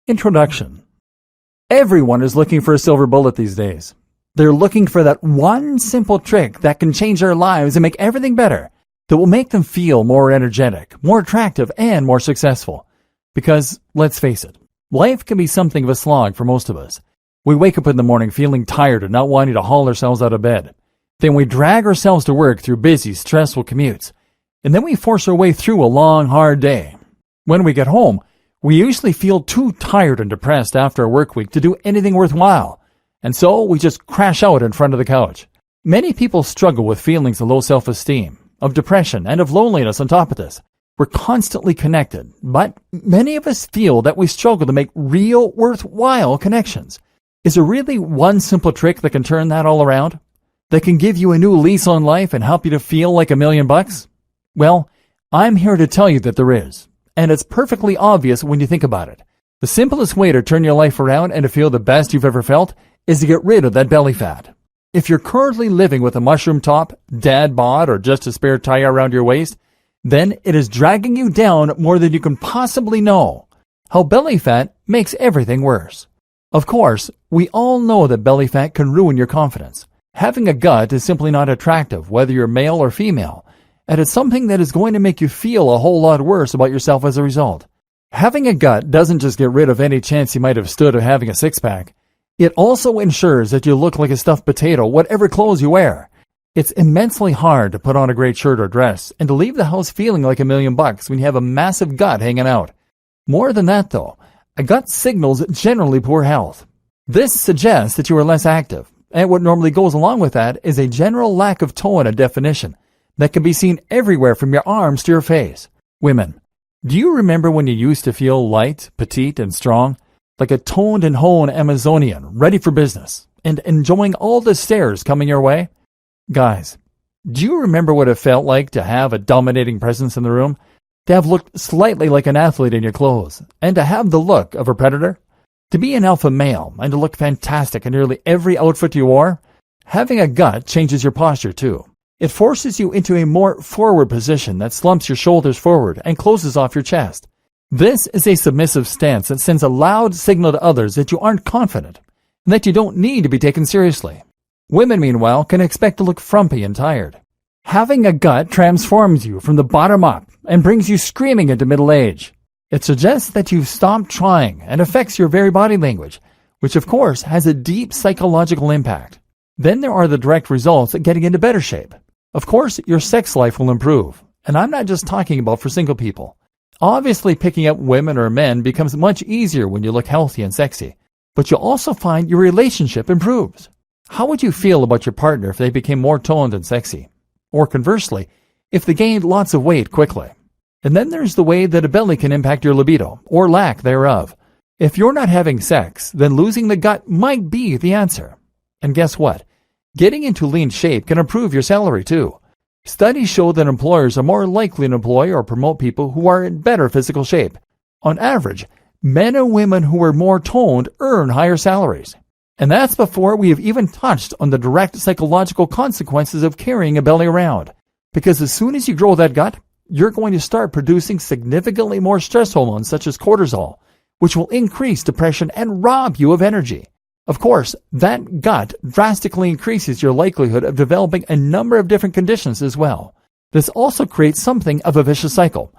Introduction. Everyone is looking for a silver bullet these days. They're looking for that one simple trick that can change their lives and make everything better, that will make them feel more energetic, more attractive, and more successful. Because, let's face it, life can be something of a slog for most of us. We wake up in the morning feeling tired and not wanting to haul ourselves out of bed. Then we drag ourselves to work through busy, stressful commutes. And then we force our way through a long, hard day. When we get home, we usually feel too tired and depressed after a work week to do anything worthwhile. And so we just crash out in front of the couch. Many people struggle with feelings of low self-esteem, of depression, and of loneliness on top of this. We're constantly connected, but many of us feel that we struggle to make real, worthwhile connections. Is there really one simple trick that can turn that all around? That can give you a new lease on life and help you to feel like $1,000,000? Well, I'm here to tell you that there is. And it's perfectly obvious when you think about it. The simplest way to turn your life around and to feel the best you've ever felt is to get rid of that belly fat. If you're currently living with a mushroom top, dad bod, or just a spare tire around your waist, then it is dragging you down more than you can possibly know. How belly fat makes everything worse. Of course, we all know that belly fat can ruin your confidence. Having a gut is simply not attractive, whether you're male or female. And it's something that is going to make you feel a whole lot worse about yourself as a result. Having a gut doesn't just get rid of any chance you might have stood of having a six-pack. It also ensures that you look like a stuffed potato, whatever clothes you wear. It's immensely hard to put on a great shirt or dress and to leave the house feeling like $1,000,000 when you have a massive gut hanging out. More than that, though, a gut signals generally poor health. This suggests that you are less active, and what normally goes along with that is a general lack of tone and definition that can be seen everywhere from your arms to your face. Women, do you remember when you used to feel light, petite, and strong? Like a toned and honed Amazonian, ready for business, and enjoying all the stares coming your way? Guys, do you remember what it felt like to have a dominating presence in the room? To have looked slightly like an athlete in your clothes, and to have the look of a predator? To be an alpha male, and to look fantastic in nearly every outfit you wore? Having a gut changes your posture too. It forces you into a more forward position that slumps your shoulders forward and closes off your chest. This is a submissive stance that sends a loud signal to others that you aren't confident and that you don't need to be taken seriously. Women, meanwhile, can expect to look frumpy and tired. Having a gut transforms you from the bottom up and brings you screaming into middle age. It suggests that you've stopped trying and affects your very body language, which of course has a deep psychological impact. Then there are the direct results of getting into better shape. Of course, your sex life will improve, and I'm not just talking about for single people. Obviously, picking up women or men becomes much easier when you look healthy and sexy, but you'll also find your relationship improves. How would you feel about your partner if they became more toned and sexy? Or conversely, if they gained lots of weight quickly? And then there's the way that a belly can impact your libido, or lack thereof. If you're not having sex, then losing the gut might be the answer. And guess what? Getting into lean shape can improve your salary too. Studies show that employers are more likely to employ or promote people who are in better physical shape. On average, men and women who are more toned earn higher salaries. And that's before we have even touched on the direct psychological consequences of carrying a belly around. Because as soon as you grow that gut, you're going to start producing significantly more stress hormones such as cortisol, which will increase depression and rob you of energy. Of course, that gut drastically increases your likelihood of developing a number of different conditions as well. This also creates something of a vicious cycle.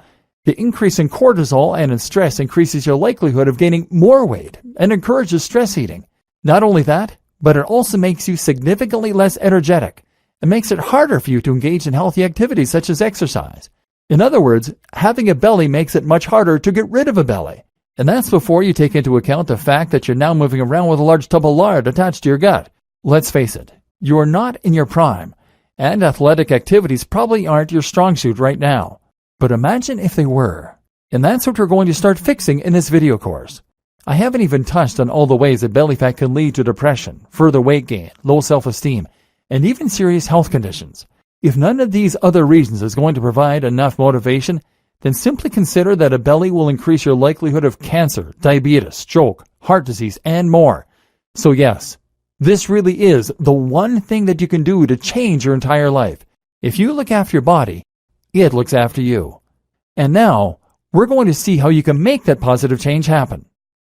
The increase in cortisol and in stress increases your likelihood of gaining more weight and encourages stress eating. Not only that, but it also makes you significantly less energetic and makes it harder for you to engage in healthy activities such as exercise. In other words, having a belly makes it much harder to get rid of a belly. And that's before you take into account the fact that you're now moving around with a large tub of lard attached to your gut. Let's face it, you are not in your prime, and athletic activities probably aren't your strong suit right now. But imagine if they were. And that's what we're going to start fixing in this video course. I haven't even touched on all the ways that belly fat can lead to depression, further weight gain, low self-esteem, and even serious health conditions. If none of these other reasons is going to provide enough motivation, then simply consider that a belly will increase your likelihood of cancer, diabetes, stroke, heart disease, and more. So yes, this really is the one thing that you can do to change your entire life. If you look after your body, it looks after you. And now, we're going to see how you can make that positive change happen.